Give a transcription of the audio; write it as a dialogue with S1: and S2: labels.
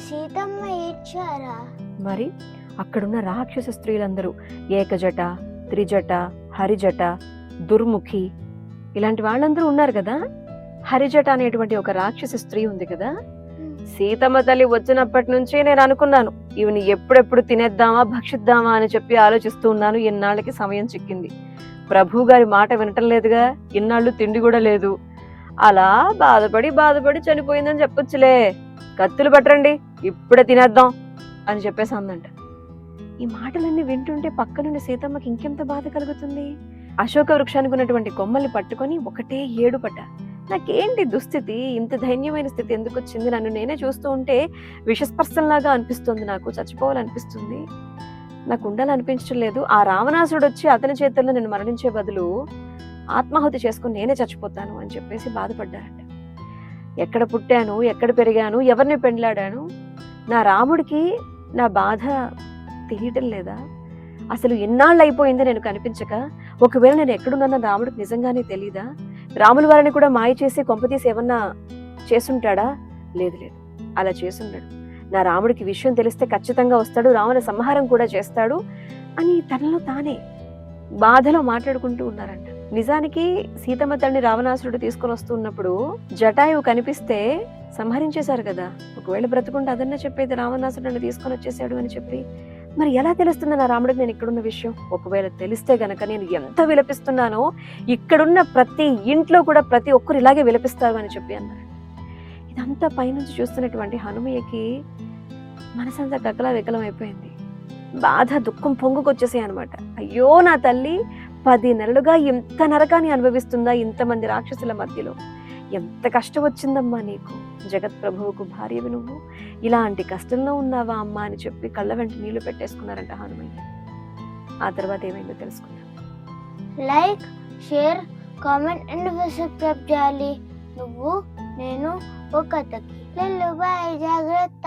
S1: సీతమ్మ ఏడ్చారా?
S2: మరి అక్కడున్న రాక్షస స్త్రీలందరూ ఏకజట, త్రిజట, హరిజట, దుర్ముఖి ఇలాంటి వాళ్ళందరూ ఉన్నారు కదా. హరిజట అనేటువంటి ఒక రాక్షస స్త్రీ ఉంది కదా. సీతమ్మ తల్లి వచ్చినప్పటి నుంచి నేను అనుకున్నాను, ఇవని ఎప్పుడెప్పుడు తినేద్దామా భక్షిద్దామా అని చెప్పి ఆలోచిస్తూ ఉన్నాను. ఇన్నాళ్ళకి సమయం చిక్కింది. ప్రభు గారి మాట వినటం లేదుగా, ఇన్నాళ్ళు తిండి కూడా లేదు. అలా బాధపడి చనిపోయిందని చెప్పొచ్చులే. కత్తులు పట్టరండి, ఇప్పుడే తినేద్దాం అని చెప్పేసి అందంట. ఈ మాటలన్నీ వింటుంటే పక్కనున్న సీతమ్మకి ఇంకెంత బాధ కలుగుతుంది. అశోక వృక్షానికి ఉన్నటువంటి కొమ్మల్ని పట్టుకొని ఒకటే ఏడుపట. నాకేంటి దుస్థితి, ఇంత దైన్యమైన స్థితి ఎందుకు వచ్చింది? నన్ను నేనే చూస్తూ ఉంటే విషస్పర్శంలాగా అనిపిస్తుంది, నాకు చచ్చిపోవాలనిపిస్తుంది, నాకు ఉండాలనిపించడం లేదు. ఆ రావణాసురుడు వచ్చి అతని చేతుల్లో నేను మరణించే బదులు ఆత్మాహుతి చేసుకుని నేనే చచ్చిపోతాను అని చెప్పేసి బాధపడ్డారంట. ఎక్కడ పుట్టాను, ఎక్కడ పెరిగాను, ఎవరిని పెండ్లాడాను, నా రాముడికి నా బాధ తెలియటం లేదా? అసలు ఎన్నాళ్ళు అయిపోయింది నేను కనిపించక. ఒకవేళ నేను ఎక్కడున్నా రాముడికి నిజంగానే తెలీదా? రాముల వారిని కూడా మాయ చేసి కొంపతీసి ఏమన్నా చేసుంటాడా? లేదు, అలా చేసుంటాడు. నా రాముడికి విషయం తెలిస్తే ఖచ్చితంగా వస్తాడు, రావణ సంహారం కూడా చేస్తాడు అని తనలో తానే బాధలో మాట్లాడుకుంటూ ఉన్నారంట. నిజానికి సీతమ్మ తల్లిని రావణాసురుడు తీసుకొని వస్తున్నప్పుడు జటాయువు కనిపిస్తే సంహరించేశారు కదా. ఒకవేళ బ్రతుకుంటే అదన్నా చెప్పేది, రావణాసురుడిని తీసుకొని వచ్చేసాడు అని చెప్పి. మరి ఎలా తెలుస్తుంది నా రాముడికి నేను ఇక్కడున్న విషయం? ఒకవేళ తెలిస్తే గనక నేను ఎంత విలపిస్తున్నానో, ఇక్కడున్న ప్రతి ఇంట్లో కూడా ప్రతి ఒక్కరు ఇలాగే విలపిస్తారు అని చెప్పి అన్నారు. ఇదంతా పైనుంచి చూస్తున్నటువంటి హనుమయ్యకి మనసంతా కకలా వికలం అయిపోయింది. బాధ దుఃఖం పొంగుకొచ్చేసాయి అనమాట. అయ్యో నా తల్లి 10 నెలలుగా ఇంత నరకాన్ని అనుభవిస్తుందా ఇంతమంది రాక్షసుల మధ్యలో? ఎంత కష్టం వచ్చిందమ్మా నీకు, జగత్ ప్రభువుకు భార్యవి నువ్వు, ఇలాంటి కష్టంలో ఉన్నావా అమ్మా అని చెప్పి కళ్ళ వెంట నీళ్లు పెట్టేసుకున్నారంట హనుమయ్య. ఆ తర్వాత ఏమైందో తెలుసుకుందాం.
S1: Like, share, comment and subscribe చేయాలి. నువ్వు నేను ఒక కథకి. బాయ్, జాగ్రత్త.